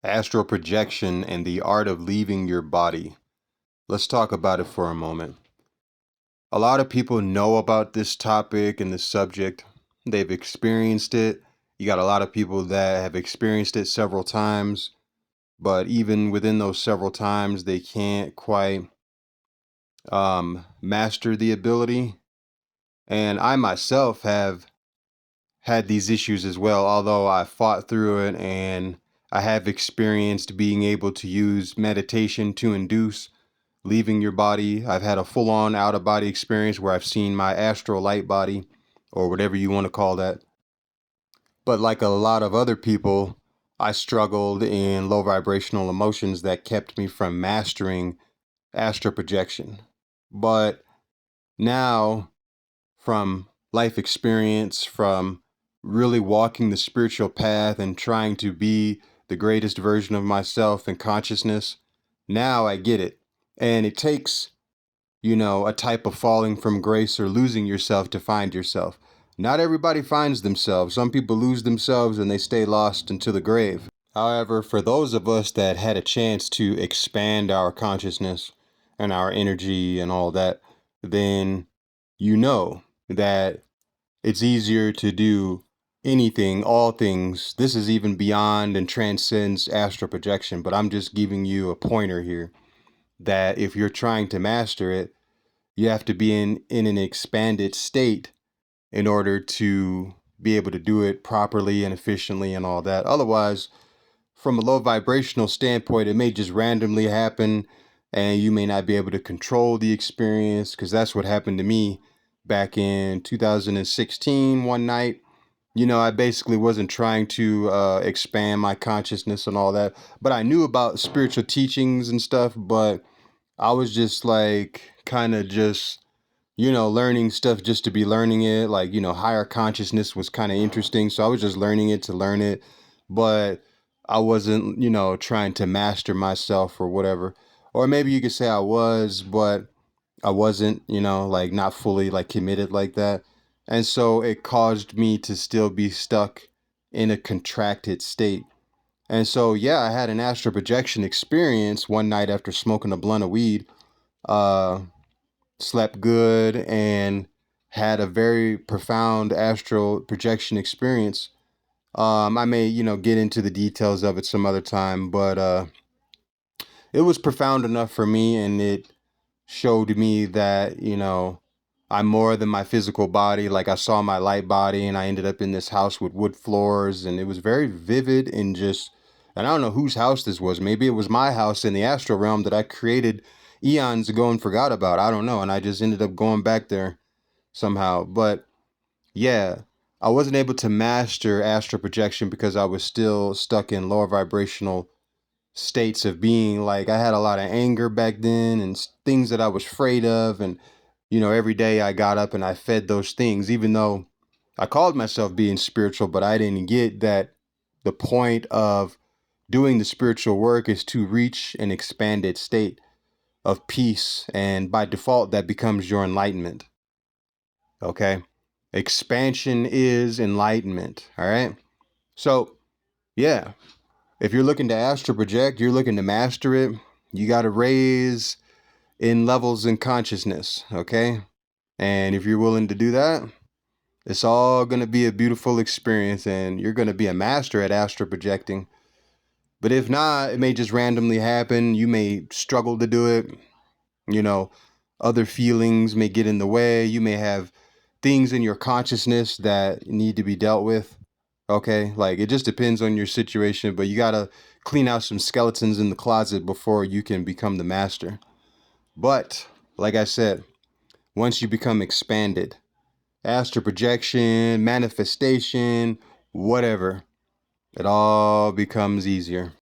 Astral projection and the art of leaving your body. Let's talk about it for a moment. A lot of people know about this topic and this subject. They've experienced it. You got a lot of people that have experienced it several times, but even within those several times, they can't quite master the ability. And I myself have had these issues as well, although I fought through it and I have experienced being able to use meditation to induce leaving your body. I've had a full-on out-of-body experience where I've seen my astral light body, or whatever you want to call that. But like a lot of other people, I struggled in low vibrational emotions that kept me from mastering astral projection. But now, from life experience, from really walking the spiritual path and trying to be the greatest version of myself in consciousness, now I get it. And it takes, a type of falling from grace or losing yourself to find yourself. Not everybody finds themselves. Some people lose themselves and they stay lost into the grave. However, for those of us that had a chance to expand our consciousness and our energy and all that, then you know that it's easier to do anything, all things. This is even beyond and transcends astral projection, but I'm just giving you a pointer here that if you're trying to master it, you have to be in an expanded state in order to be able to do it properly and efficiently and all that. Otherwise, from a low vibrational standpoint, it may just randomly happen and you may not be able to control the experience, because that's what happened to me back in 2016 one night. I basically wasn't trying to expand my consciousness and all that, but I knew about spiritual teachings and stuff, but I was just like kind of just, learning stuff just to be learning it. Like, higher consciousness was kind of interesting. So I was just learning it to learn it. But I wasn't, trying to master myself or whatever. Or maybe you could say I was, but I wasn't, like not fully like committed like that. And so it caused me to still be stuck in a contracted state. And so, yeah, I had an astral projection experience one night after smoking a blunt of weed. Uh, Slept good and had a very profound astral projection experience. I may, get into the details of it some other time, but it was profound enough for me, and it showed me that, I'm more than my physical body. Like, I saw my light body and I ended up in this house with wood floors, and it was very vivid and just, and I don't know whose house this was. Maybe it was my house in the astral realm that I created eons ago and forgot about. I don't know. And I just ended up going back there somehow. But yeah, I wasn't able to master astral projection because I was still stuck in lower vibrational states of being. Like, I had a lot of anger back then and things that I was afraid of. And, every day I got up and I fed those things, even though I called myself being spiritual, but I didn't get that the point of doing the spiritual work is to reach an expanded state of peace. And by default, that becomes your enlightenment. Okay. Expansion is enlightenment. All right. So, yeah, if you're looking to astral project, you're looking to master it, you got to raise in levels in consciousness. Okay. And if you're willing to do that, it's all going to be a beautiful experience and you're going to be a master at astral projecting. But if not, it may just randomly happen. You may struggle to do it. You know, other feelings may get in the way. You may have things in your consciousness that need to be dealt with. Okay. Like, it just depends on your situation, but you got to clean out some skeletons in the closet before you can become the master. But like I said, once you become expanded, astral projection, manifestation, whatever, it all becomes easier.